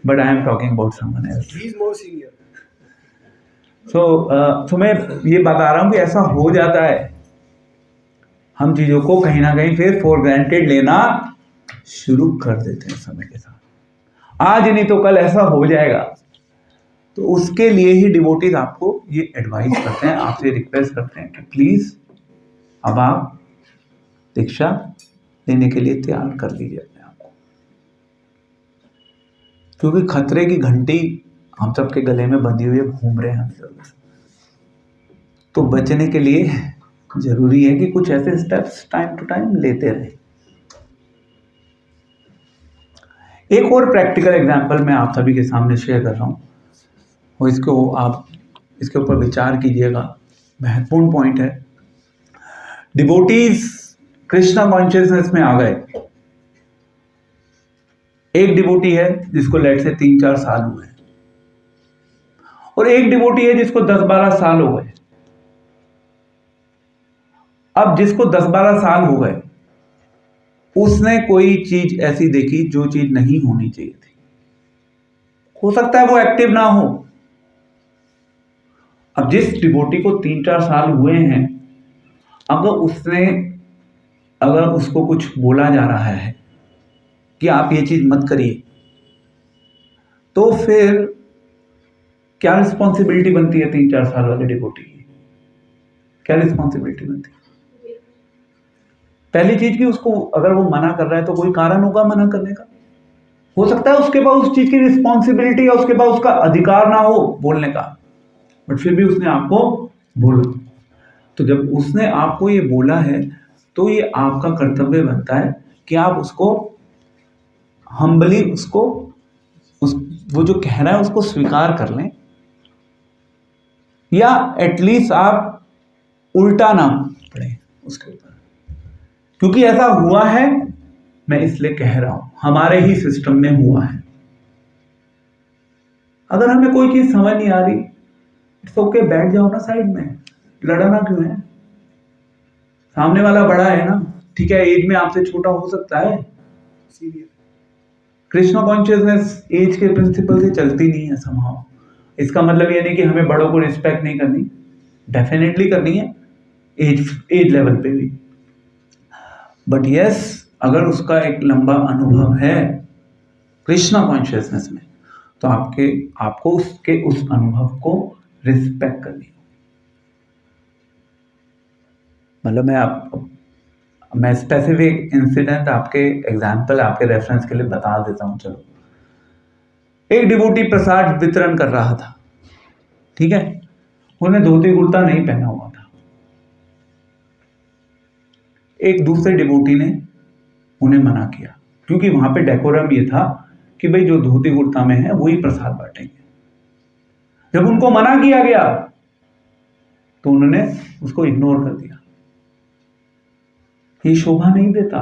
but I am talking about someone else. He is more senior. So मैं ये बता रहा हूं कि ऐसा हो जाता है, हम चीजों को कहीं ना कहीं फिर फॉर ग्रांटेड लेना शुरू कर देते हैं समय के साथ। आज नहीं तो कल ऐसा हो जाएगा, तो उसके लिए ही डिवोटीज आपको ये एडवाइस करते हैं, आपसे रिक्वेस्ट करते हैं कि प्लीज अब आप दीक्षा लेने के लिए तैयार कर लीजिए अपने आप को, क्योंकि खतरे की घंटी हम सबके गले में बंधी हुई घूम रहे हैं हम सब। तो बचने के लिए जरूरी है कि कुछ ऐसे स्टेप्स टाइम टू टाइम लेते रहे। एक और प्रैक्टिकल एग्जांपल मैं आप सभी के सामने शेयर कर रहा हूँ, और इसको आप इसके ऊपर विचार कीजिएगा, महत्वपूर्ण पॉइंट है। डिवोटीज कृष्णा कॉन्शियसनेस में आ गए। एक डिवोटी है जिसको लेट से 3-4 साल हुए, और एक डिवोटी है जिसको 10-12 साल हो गए। अब जिसको 10-12 साल हो गए, उसने कोई चीज ऐसी देखी जो चीज नहीं होनी चाहिए थी। हो सकता है वो एक्टिव ना हो। अब जिस डिवोटी को 3-4 साल हुए हैं, अगर उसको कुछ बोला जा रहा है कि आप ये चीज मत करिए, तो फिर क्या रिस्पॉन्सिबिलिटी बनती है 3-4 साल वाले डिवोटी की? क्या रिस्पॉन्सिबिलिटी बनती है? पहली चीज कि उसको अगर वो मना कर रहा है तो कोई कारण होगा मना करने का। हो सकता है उसके पास उस चीज की रिस्पॉन्सिबिलिटी या उसके पास उसका अधिकार ना हो बोलने का, बट फिर भी उसने आपको बोला। तो जब उसने आपको ये बोला है, तो ये आपका कर्तव्य बनता है कि आप उसको हम्बली वो जो कह रहा है उसको स्वीकार कर लें, या एटलीस्ट आप उल्टा ना पड़े उसके ऊपर। क्योंकि ऐसा हुआ है, मैं इसलिए कह रहा हूं, हमारे ही सिस्टम में हुआ है। अगर हमें कोई चीज समझ नहीं आ रही, इट्स ओके, बैठ जाओ ना साइड में, लड़ना क्यों है? सामने वाला बड़ा है ना, ठीक है, एज में आपसे छोटा हो सकता है। कृष्णा कॉन्शियसनेस एज के प्रिंसिपल से चलती नहीं है समहाउ। इसका मतलब ये नहीं कि हमें बड़ों को रिस्पेक्ट नहीं करनी, डेफिनेटली करनी है, एज लेवल पे भी। बट यस, अगर उसका एक लंबा अनुभव है कृष्णा कॉन्शियसनेस में, तो आपको उसके उस अनुभव को रिस्पेक्ट करनी। मतलब मैं स्पेसिफिक इंसिडेंट आपके एग्जाम्पल, आपके रेफरेंस के लिए बता देता हूं। चलो, एक डिवोटी प्रसाद वितरण कर रहा था, ठीक है, उन्हें धोती कुर्ता नहीं पहना हुआ था। एक दूसरे डिवोटी ने उन्हें मना किया, क्योंकि वहां पे डेकोरम ये था कि भाई जो धोती कुर्ता में है वही प्रसाद बांटेंगे। जब उनको मना किया गया तो उन्होंने उसको इग्नोर कर दिया। ये शोभा नहीं देता।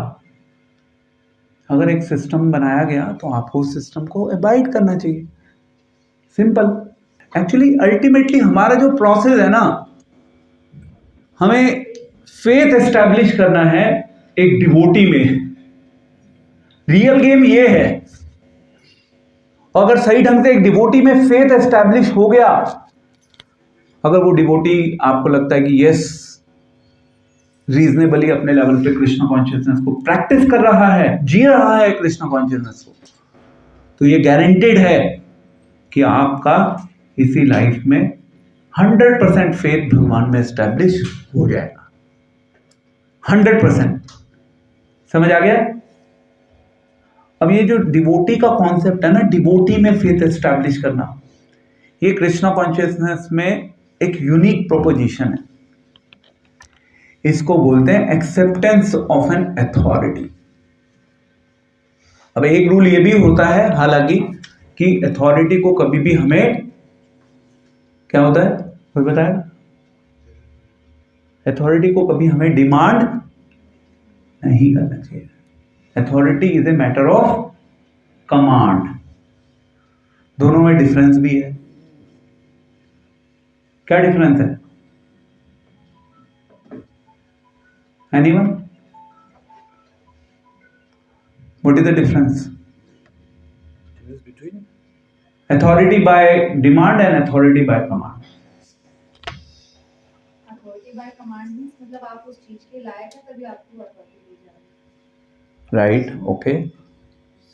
अगर एक सिस्टम बनाया गया तो आपको उस सिस्टम को अबाइड करना चाहिए, सिंपल। एक्चुअली अल्टीमेटली हमारा जो प्रोसेस है ना, हमें फेथ एस्टैब्लिश करना है एक डिवोटी में। रियल गेम ये है। अगर सही ढंग से एक डिवोटी में फेथ एस्टैब्लिश हो गया, अगर वो डिवोटी आपको लगता है कि यस, रीजनेबली अपने लेवल पे कृष्णा कॉन्शियसनेस को प्रैक्टिस कर रहा है, जी रहा है कृष्णा कॉन्शियसनेस को, तो ये गारंटेड है कि आपका इसी लाइफ में 100% फेथ भगवान में एस्टैब्लिश हो जाएगा। 100%। समझ आ गया? अब ये जो डिवोटी का कॉन्सेप्ट है ना, डिवोटी में फेथ एस्टैब्लिश करना, ये कृष्णा कॉन्शियसनेस में एक यूनिक प्रोपोजिशन है। इसको बोलते हैं एक्सेप्टेंस ऑफ एन अथॉरिटी। अब एक रूल ये भी होता है हालांकि कि अथॉरिटी को कभी भी हमें, क्या होता है कोई बताएगा? अथॉरिटी को कभी हमें डिमांड नहीं करना चाहिए। Authority is a matter of command. दोनों में डिफरेंस भी है। क्या डिफरेंस है? Anyone? What is the difference? Between Authority by demand and authority by command. Authority by command means मतलब आप उस चीज के लायक हैं तभी आपको authority दी जा रही है। Right, okay.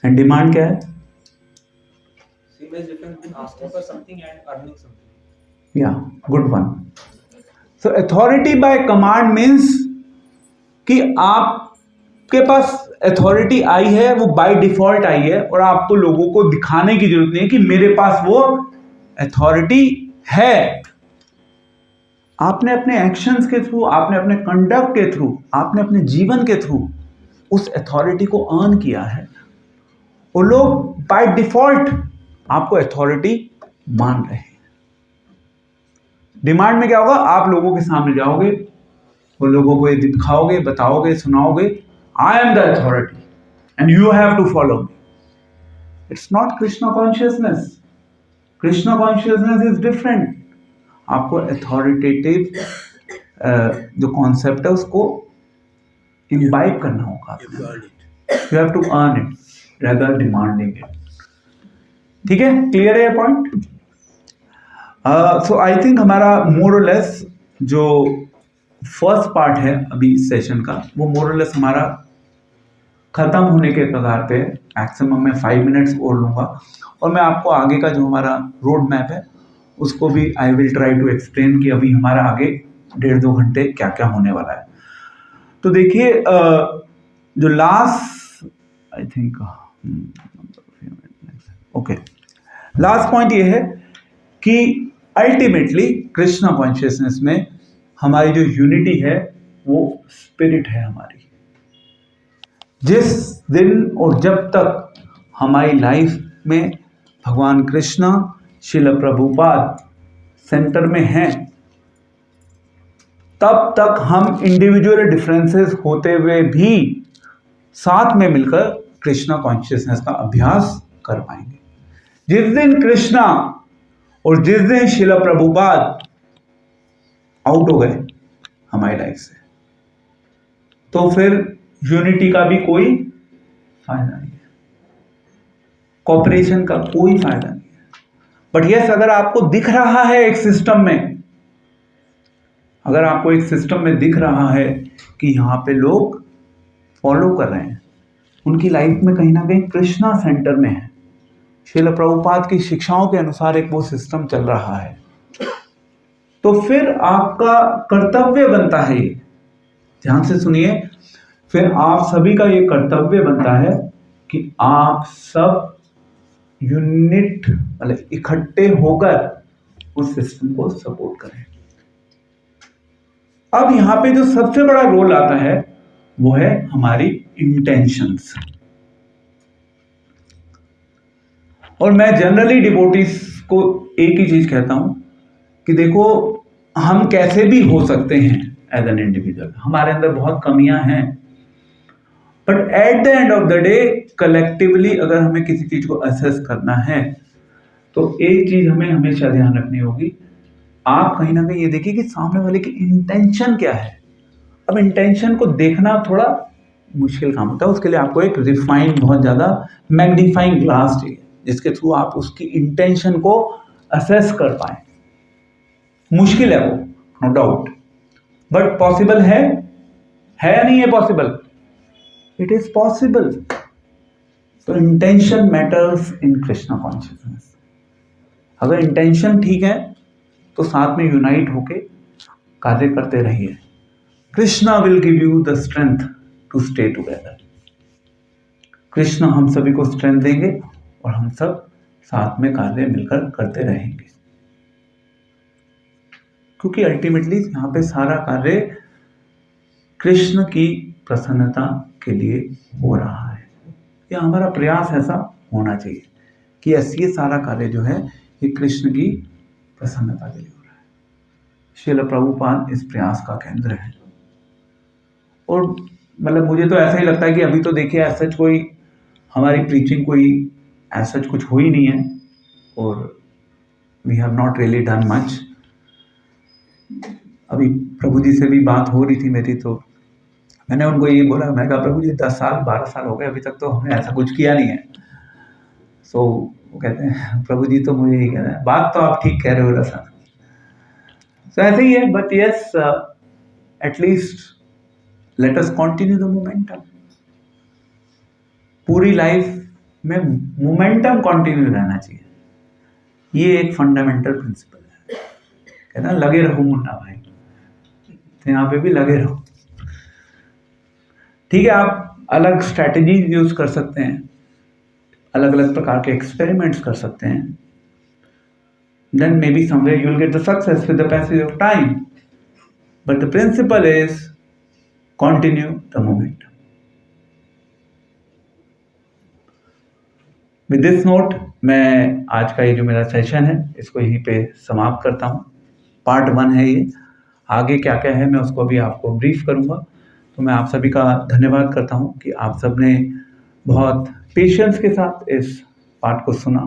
And demand क्या है? same as difference between asking for something and earning something. Yeah, good one. So authority by command means कि आपके पास अथॉरिटी आई है, वो बाय डिफॉल्ट आई है, और आपको लोगों को दिखाने की जरूरत नहीं है कि मेरे पास वो अथॉरिटी है, आपने अपने एक्शंस के थ्रू, आपने अपने कंडक्ट के थ्रू, आपने अपने जीवन के थ्रू उस अथॉरिटी को अर्न किया है। वो लोग बाय डिफॉल्ट आपको अथॉरिटी मान रहे हैं। डिमांड में क्या होगा, आप लोगों के सामने जाओगे, वो लोगों को ये दिखाओगे, बताओगे, सुनाओगे, I am the authority and you have to follow me. It's not Krishna consciousness. Krishna consciousness is different. आपको अथॉरिटेटिव जो कॉन्सेप्ट है उसको इम्बाइब करना होगा। You have to earn it rather demanding it. ठीक है, क्लियर है ये पॉइंट? सो आई थिंक हमारा मोर और लेस जो फर्स्ट पार्ट है अभी सेशन का, वो मोर और लेस हमारा खत्म होने के कगार पे। मैक्सिमम मैं 5 मिनट्स और लूँगा और मैं आपको आगे का जो हमारा रोड मैप है उसको भी I will try to explain कि अभी हमारा आगे 1.5-2 घंटे क्या क्या होने वाला है। तो देखिए जो last I think okay, last point ये है कि अल्टीमेटली कृष्णा कॉन्शियसनेस में हमारी जो यूनिटी है वो स्पिरिट है हमारी। जिस दिन और जब तक हमारी लाइफ में भगवान कृष्णा, श्रील प्रभुपाद सेंटर में हैं, तब तक हम इंडिविजुअल डिफरेंसेस होते हुए भी साथ में मिलकर कृष्णा कॉन्शियसनेस का अभ्यास कर पाएंगे। जिस दिन कृष्णा और जिस दिन श्रील प्रभुपाद आउट हो गए हमारी लाइफ से, तो फिर यूनिटी का भी कोई फायदा नहीं है, कॉपरेशन का कोई फायदा नहीं है। बट यस, अगर आपको दिख रहा है एक सिस्टम में, अगर आपको एक सिस्टम में दिख रहा है कि यहाँ पे लोग फॉलो कर रहे हैं, उनकी लाइफ में कहीं ना कहीं कृष्णा सेंटर में है, श्रील प्रभुपाद की शिक्षाओं के अनुसार एक वो सिस्टम चल रहा है, तो फिर आपका कर्तव्य बनता है, ये ध्यान से सुनिए, फिर आप सभी का ये कर्तव्य बनता है कि आप सब यूनिट मतलब इकट्ठे होकर उस सिस्टम को सपोर्ट करें। अब यहां पे जो सबसे बड़ा रोल आता है वो है हमारी इंटेंशंस। और मैं जनरली डिवोटीज को एक ही चीज कहता हूं कि देखो, हम कैसे भी हो सकते हैं एज एन इंडिविजुअल, हमारे अंदर बहुत कमियां हैं, but at the end of the day collectively अगर हमें किसी चीज को असेस करना है तो एक चीज हमें हमेशा ध्यान रखनी होगी, आप कहीं ना कहीं ये देखिए कि सामने वाले की इंटेंशन क्या है। अब इंटेंशन को देखना थोड़ा मुश्किल काम होता है, उसके लिए आपको एक रिफाइंड बहुत ज्यादा मैग्नीफाइंग ग्लास चाहिए जिसके थ्रू आप उसकी इंटेंशन को असेस कर पाए। मुश्किल है वो, नो डाउट, बट पॉसिबल है या नहीं है पॉसिबल? It is possible. तो intention matters in Krishna consciousness. अगर इंटेंशन ठीक है तो साथ में यूनाइट होके कार्य करते रहिए। Krishna will give you the strength to stay together. Krishna हम सभी को स्ट्रेंथ देंगे और हम सब साथ में कार्य मिलकर करते रहेंगे, क्योंकि अल्टीमेटली यहाँ पे सारा कार्य कृष्ण की प्रसन्नता के लिए हो रहा है। ये हमारा प्रयास ऐसा होना चाहिए कि ऐसी ये सारा कार्य जो है ये कृष्ण की प्रसन्नता के लिए हो रहा है। श्रील प्रभुपाद इस प्रयास का केंद्र है। और मतलब मुझे तो ऐसा ही लगता है कि अभी तो देखिए ऐसा कोई हमारी प्रीचिंग कोई ऐसा कुछ हो ही नहीं है और we have not really done much. अभी प्रभु जी से भी बात हो रही थी मेरी, तो मैंने उनको ये बोला, मैं कहा प्रभु जी 10 साल 12 साल हो गए, अभी तक तो हमने ऐसा कुछ किया नहीं है। सो वो कहते हैं प्रभु जी तो मुझे यही कहते हैं, बात तो आप ठीक कह रहे हो रसा। सो ऐसे ही है, but yes at least let us continue the momentum. पूरी लाइफ में मोमेंटम कंटिन्यू रहना चाहिए, ये एक फंडामेंटल प्रिंसिपल है। कहते हैं लगे रहो मुन्ना भाई, तो यहाँ पे भी लगे रहो। ठीक है, आप अलग स्ट्रैटेजीज यूज कर सकते हैं, अलग अलग प्रकार के एक्सपेरिमेंट्स कर सकते हैं, then maybe somewhere you will get the success with the passage of time. But the principle is continue the momentum. With this note, मैं आज का ये जो मेरा सेशन है इसको यहीं पे समाप्त करता हूँ. पार्ट 1 है ये. आगे क्या क्या है मैं उसको भी आपको ब्रीफ करूँगा. तो मैं आप सभी का धन्यवाद करता हूँ कि आप सब ने बहुत पेशेंस के साथ इस पार्ट को सुना